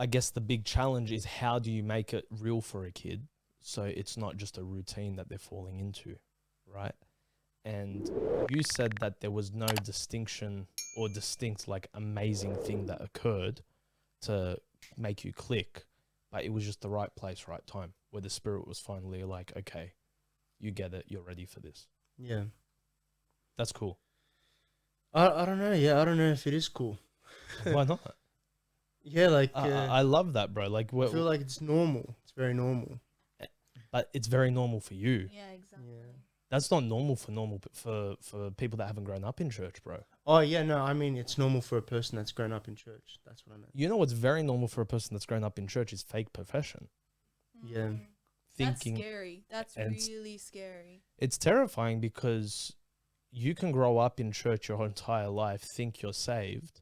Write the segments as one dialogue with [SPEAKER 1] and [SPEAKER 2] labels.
[SPEAKER 1] I guess the big challenge is how do you make it real for a kid so it's not just a routine that they're falling into, right? And you said that there was no distinction or distinct like amazing thing that occurred to make you click, but it was just the right place, right time, where the spirit was finally like, okay, you get it, you're ready for this.
[SPEAKER 2] Yeah.
[SPEAKER 1] That's cool.
[SPEAKER 2] I don't know. Yeah, I don't know if it is cool.
[SPEAKER 1] Why not?
[SPEAKER 2] Yeah, like
[SPEAKER 1] I love that, bro. Like,
[SPEAKER 2] I feel like it's normal. It's very normal.
[SPEAKER 1] but it's very normal for you.
[SPEAKER 3] Yeah, exactly.
[SPEAKER 2] Yeah.
[SPEAKER 1] That's not normal for people that haven't grown up in church, bro.
[SPEAKER 2] Oh yeah, no, I mean it's normal for a person that's grown up in church. That's what I meant.
[SPEAKER 1] You know what's very normal for a person that's grown up in church is fake profession.
[SPEAKER 2] Yeah.
[SPEAKER 1] Thinking
[SPEAKER 3] That's scary. That's
[SPEAKER 1] and
[SPEAKER 3] really scary.
[SPEAKER 1] it's terrifying because you can grow up in church your entire life, think you're saved,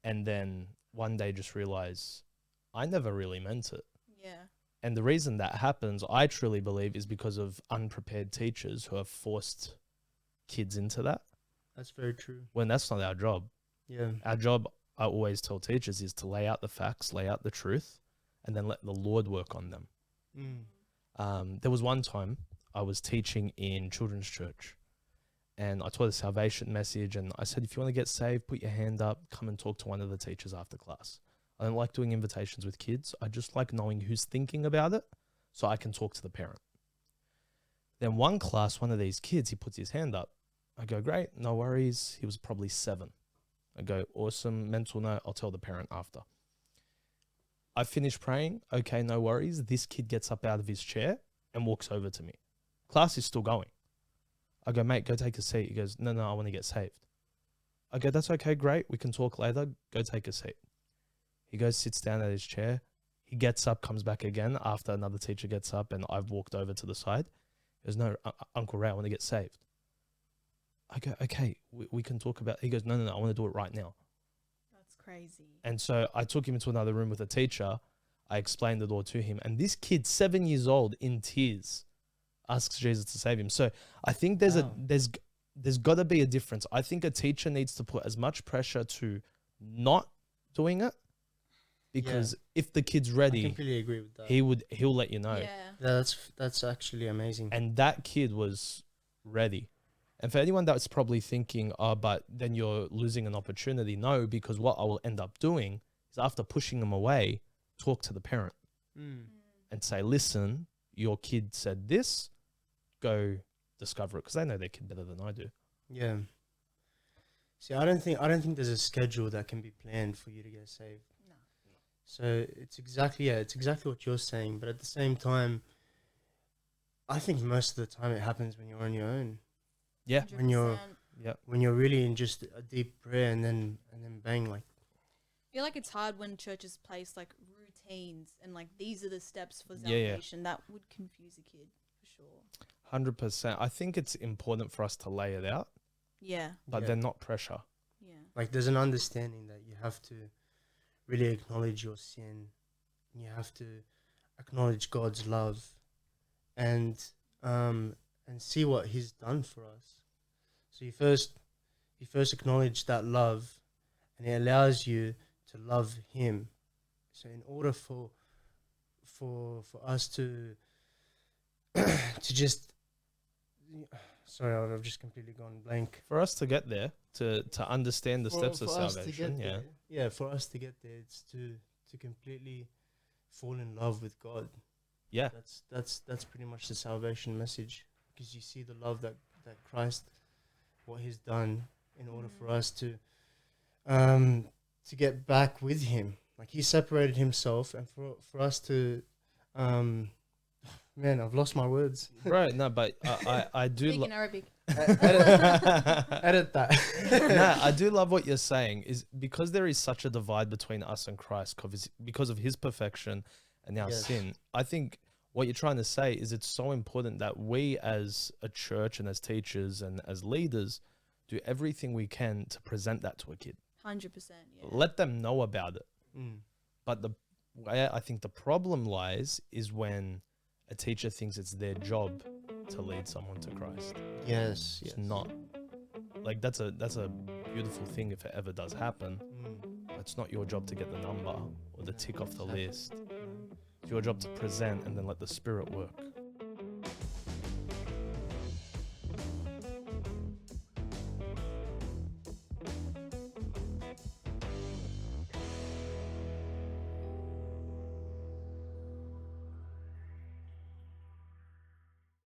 [SPEAKER 1] and then one day just realize I never really meant it.
[SPEAKER 3] Yeah.
[SPEAKER 1] And the reason that happens, I truly believe, is because of unprepared teachers who have forced kids into that,
[SPEAKER 2] That's very true.
[SPEAKER 1] when that's not our job.
[SPEAKER 2] Yeah.
[SPEAKER 1] Our job, I always tell teachers, is to lay out the facts, lay out the truth, and then let the Lord work on them. There was one time I was teaching in children's church, and I taught a salvation message, and I said, if you want to get saved, put your hand up, come and talk to one of the teachers after class. I don't like doing invitations with kids. I just like knowing who's thinking about it so I can talk to the parent. Then one class, one of these kids, he puts his hand up. I go, great, no worries. He was probably 7. I go, awesome, mental note, I'll tell the parent after. I finish praying. Okay, no worries. This kid gets up out of his chair and walks over to me. Class is still going. I go, mate, go take a seat. He goes, no, I want to get saved. I go, that's okay, great. We can talk later. Go take a seat. He goes, sits down at his chair. He gets up, comes back again after another teacher gets up and I've walked over to the side. He goes, no, Uncle Ray, I want to get saved. I go, okay, we can talk about. He goes, no, I want to do it right now.
[SPEAKER 3] That's crazy.
[SPEAKER 1] And so I took him into another room with a teacher. I explained it all to him. And this kid, 7 years old, in tears, asks Jesus to save him. So I think there's got to be a difference. I think a teacher needs to put as much pressure to not doing it, because if the kid's
[SPEAKER 2] I
[SPEAKER 1] ready,
[SPEAKER 2] completely agree with that.
[SPEAKER 1] he'll let you know.
[SPEAKER 3] Yeah.
[SPEAKER 2] That's actually amazing.
[SPEAKER 1] And that kid was ready. And for anyone that's probably thinking, oh, but then you're losing an opportunity. No, because what I will end up doing is after pushing them away, talk to the parent and say, listen, your kid said this, go discover it, because they know their kid better than I do.
[SPEAKER 2] Yeah. See, I don't think there's a schedule that can be planned for you to get saved.
[SPEAKER 3] No.
[SPEAKER 2] So it's exactly what you're saying, but at the same time, I think most of the time it happens when you're on your own.
[SPEAKER 1] Yeah.
[SPEAKER 3] 100%.
[SPEAKER 2] When you're really in just a deep prayer and then bang, like.
[SPEAKER 3] I feel like it's hard when churches place like routines and like these are the steps for
[SPEAKER 1] Yeah.
[SPEAKER 3] salvation. That would confuse a kid for sure.
[SPEAKER 1] 100%. I think it's important for us to lay it out,
[SPEAKER 3] Yeah.
[SPEAKER 1] but
[SPEAKER 2] Yeah.
[SPEAKER 1] then not pressure.
[SPEAKER 3] Yeah.
[SPEAKER 2] Like there's an understanding that you have to really acknowledge your sin. You have to acknowledge God's love and see what he's done for us. So you first acknowledge that love, and it allows you to love him. So in order for us to just sorry, I've just completely gone blank.
[SPEAKER 1] For us to get there, to understand the steps of
[SPEAKER 2] For us to
[SPEAKER 1] salvation,
[SPEAKER 2] get there, for us to get there, it's to completely fall in love with God.
[SPEAKER 1] Yeah.
[SPEAKER 2] That's pretty much the salvation message, because you see the love that Christ, what he's done in order for us to get back with him. Like he separated himself, and for us to man, I've lost my words.
[SPEAKER 1] Right, no, but I do
[SPEAKER 3] Speak in Arabic.
[SPEAKER 2] Edit that.
[SPEAKER 1] no, I do love what you're saying, is because there is such a divide between us and Christ because of his perfection and our
[SPEAKER 2] Yes.
[SPEAKER 1] sin. I think what you're trying to say is it's so important that we as a church and as teachers and as leaders do everything we can to present that to a kid.
[SPEAKER 3] 100%. Yeah.
[SPEAKER 1] Let them know about it.
[SPEAKER 2] Mm.
[SPEAKER 1] But the way I think the problem lies is when a teacher thinks it's their job to lead someone to Christ.
[SPEAKER 2] Yes.
[SPEAKER 1] It's not. Like that's a beautiful thing if it ever does happen.
[SPEAKER 2] Mm.
[SPEAKER 1] But it's not your job to get the number or the tick off the list. It's your job to present and then let the Spirit work.